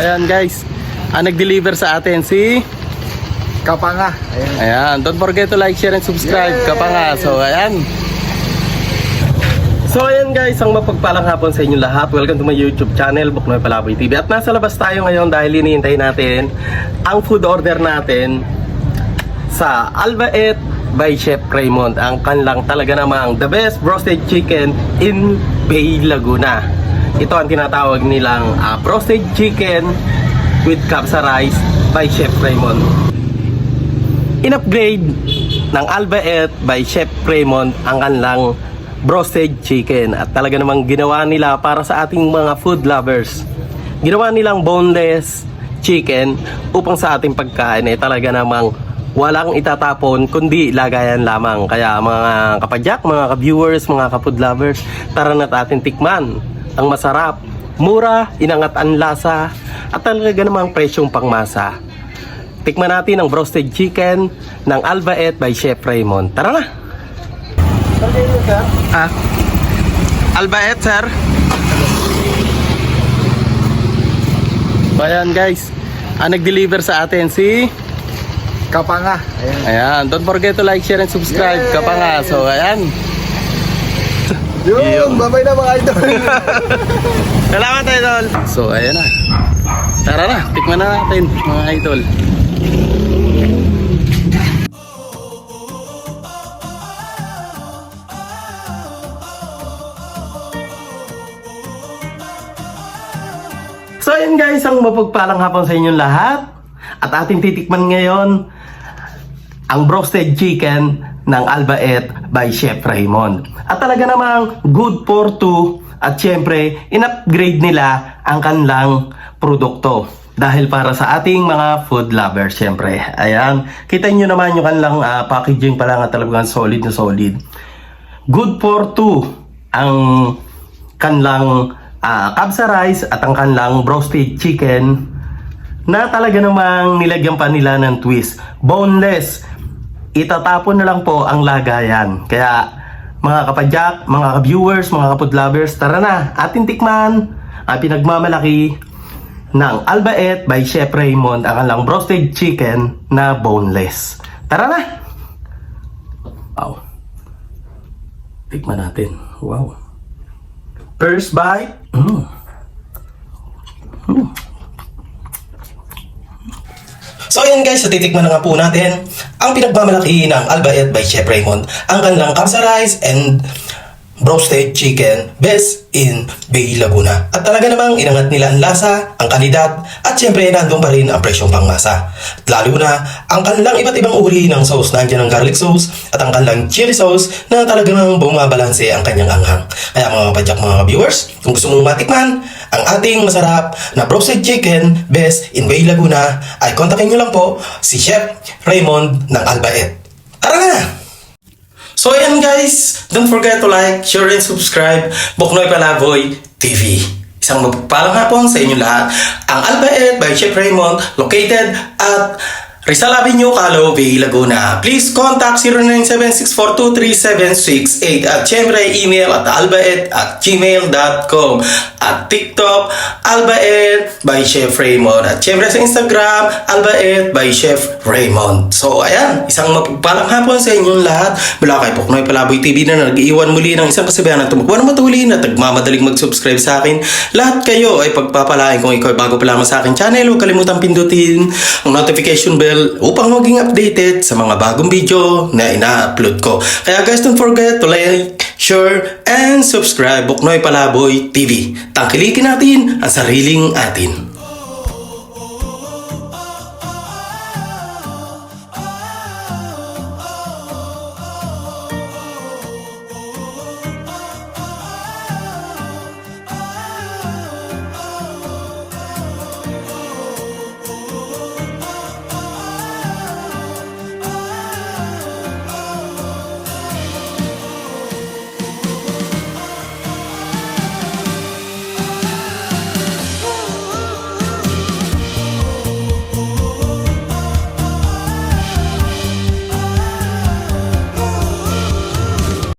Ayan guys, nag-deliver sa atin si Kapanga. Ayan, don't forget to like, share, and subscribe. Yay! Kapanga. So ayan. So ayan guys, ang mapagpalang hapon sa inyo lahat. Welcome to my YouTube channel, Buknoy Palaboy TV. At nasa labas tayo ngayon dahil hinihintay natin ang food order natin sa Albaet by Chef Raymond. Ang kanilang talaga namang the best roasted chicken in Bay Laguna. Ito ang tinatawag nilang roasted chicken with kapsa rice by Chef Raymond. In-upgrade ng Albaet by Chef Raymond ang kanilang roasted chicken. At talaga namang ginawa nila para sa ating mga food lovers. Ginawa nilang boneless chicken upang sa ating pagkain ay talaga namang walang itatapon kundi lagayan lamang. Kaya mga kapadyak, mga ka-viewers, mga ka-food lovers, tara na natin tikman ang masarap, mura, inangat ang lasa, at talaga namang presyong pangmasa. Tikman natin ang roasted chicken ng Albaet by Chef Raymond. Tara na! Albaet, sir. Ayan guys, nag-deliver sa atin si Kapanga. Ayan, don't forget to like, share, and subscribe. Yay! Kapanga. So ayan. Yung, babay na mga idol. Salamat idol. So ayan na. Tara na, tikman na natin mga idol. So ayan guys, ang mapagpalang hapon sa inyong lahat. At ating titikman ngayon ang roasted chicken ng Albaet by Chef Raymond. At talaga namang good for two. At syempre, in-upgrade nila ang kanilang produkto. Dahil para sa ating mga food lovers, syempre. Ayan, kita nyo naman yung kanilang packaging pa lang at talagang solid na solid. Good for two ang kanilang kapsa rice at ang kanilang roasted chicken na talaga namang nilagyan pa nila ng twist. Boneless. Itatapon na lang po ang lagayan. Kaya mga kapadyak, mga ka-viewers, mga ka-food lovers, tara na, ating tikman ang pinagmamalaki ng Albaet by Chef Raymond, ang kanilang roasted chicken na boneless. Tara na! Wow. Tikman natin. Wow. First bite. So ayan guys, titikman na nga po natin ang pinagmamalaki ng Albaet by Chef Raymond, ang kanilang kapsa rice and roasted chicken best in Bay Laguna. At talaga namang inangat nila ang lasa, ang kalidad, at syempre nandun pa rin ang presyong pangmasa. At lalo na ang kanilang iba't ibang uri ng sauce. Nandiyan ang garlic sauce at ang kanilang chili sauce na talaga namang bumabalanse ang kanyang anghang. Kaya mga kapadyak, mga viewers, kung gusto mong matikman ang ating masarap na roasted chicken best in Bay Laguna, ay kontakin nyo lang po si Chef Raymond ng Albaet. Tara na! So ayan guys, don't forget to like, share, and subscribe Buknoy Palaboy TV. Isang mapagpalang hapon sa inyo lahat. Ang Albaet by Chef Raymond, located at Rizal Avenue, Calao, Bay Laguna. Please contact 0976423768 at syempre email at albaet@gmail.com at TikTok Albaet by Chef Raymond at syempre sa Instagram Albaet by Chef Raymond. So ayan, isang mapagpalang hapon sa inyong lahat mula kay Buknoy Palaboy TV na nag-iwan muli ng isang kasabihan na tumakbo na matulin at nagmamadaling mag-subscribe sa akin. Lahat kayo ay pagpapalain. Kung ikaw ay bago pa lamang sa akin channel, huwag kalimutang pindutin ang notification bell upang maging updated sa mga bagong video na ina-upload ko. Kaya guys, don't forget to like, share, and subscribe Buknoy Palaboy TV. Tangkilikin natin ang sariling atin.